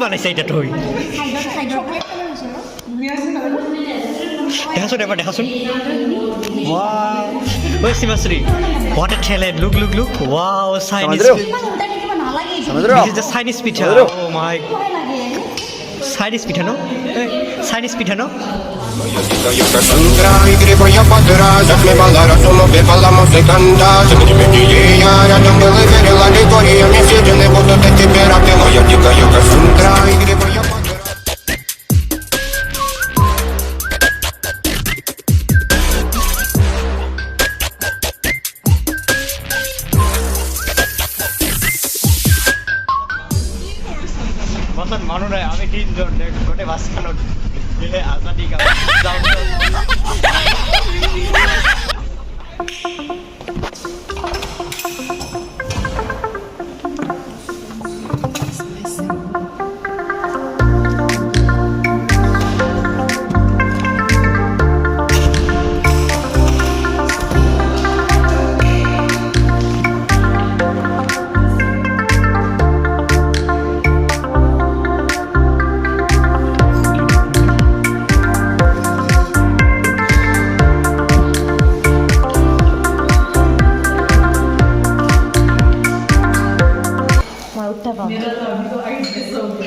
বানাইছে এটা তুই দেখাচোন এবাৰ দেখাচোন wow ঐ শিৱাশ্ৰী what a talent look wow Chinese this is the Chinese pizza oh my Chinese pizza no Chinese pizza no y gripo я подраз Отмевала разуму, бивала музыканта Среди я думал и верила Литориями съедены будут эти пираты Моя дикая Кассандра и гриpo я подраз বসন মানুহ নাই আমি তিনজন গোটে বাছখনত দিলে আজাদি গাঁও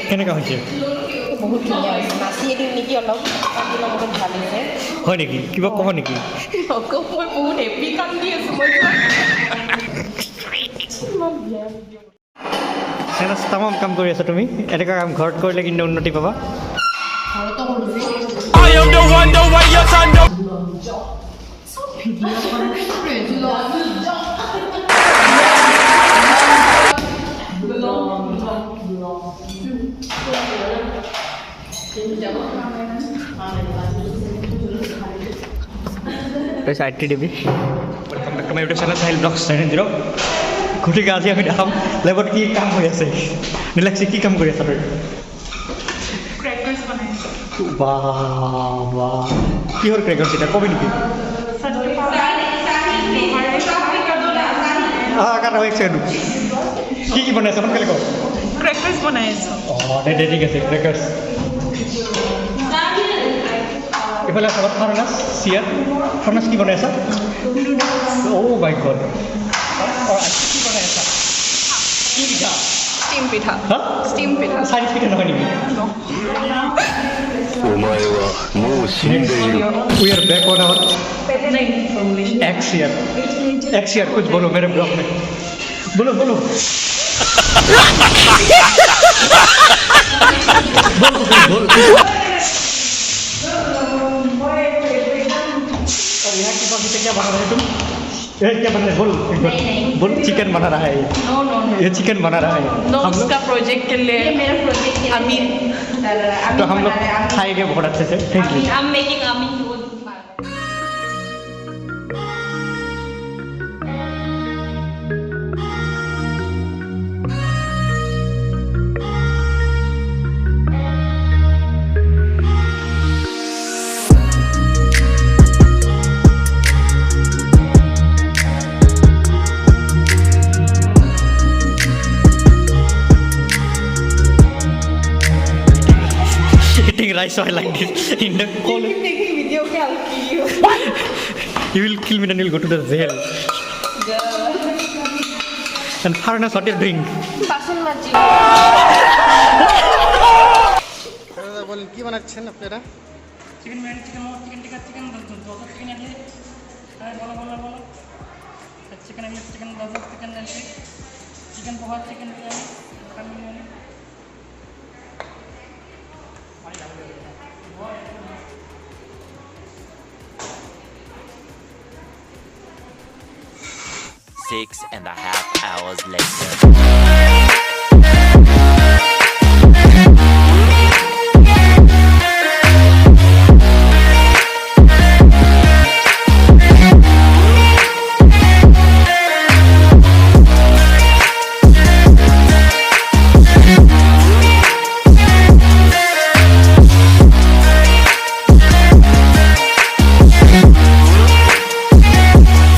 কেনেকুৱা হৈছে বহুত ধুনীয়া হৈছে নাচি দিম নেকি অলপ আপোনাৰ লগত ভাল হৈছে হয় নেকি কিবা ক'ব নেকি মই বহুত হেপী কান্দি আছোঁ মই তামাম কাম কৰি আছা তুমি এনেকুৱা কাম ঘৰত কৰিলে কিন্তু উন্নতি পাবা ITDB welcome back to my YouTube channel Sahil Vlogs 990 গতিকে আজি আমি দেখাম লেবত কি কাম হৈ আছে নিলাক্ষী কি কাম কৰি আছা তই ক্ৰেকাৰ্ছ বনাইছোঁ বাহ কিহৰ ক্ৰেকাৰ্ছ এটা কবি নেকি কাটা হৈ আছে কি বনাইছা সোনকালে কওঁ ক্ৰেকাৰ্ছ বনাইছোঁ দে ঠিক আছে ক্ৰেকাৰ্ছ ইফালে আছে ফাৰ্নাছ চিয়াৰ ফাৰ্নাছ কি বনাই আছা অ' মাই গড কি বনাই আছা কি পিঠা ষ্টিম পিঠা হা ষ্টিম পিঠা চাইনিজ পিঠা নহয় নেকি We are back on our X year कुछ बोलो मेरे ब्लॉग में बोलो बोलो और यहाँ की बाकी से क्या बना रहे तुम ये क्या बना रहे बोल चिकन बना रहा है नो ये चिकन बना रहा है नो उसका प्रोजेक्ट के लिए मेरा प्रोजेक्ट अमीर तो हम लोग खाएंगे बहुत अच्छे से thank you I am making अमीर rice oil like this in the college. Keep taking video, okay, I'll kill you. You will kill me and you'll go to the jail. And foreigners, what you're doing? বাসন মাজি বলেন কি বানাচ্ছেন আপনারা chicken biryani chicken momo chicken tikka chicken dosa chicken আছে বলো chicken আছে chicken dosa chicken আছে chicken poha chicken biryani Six and a half hours later.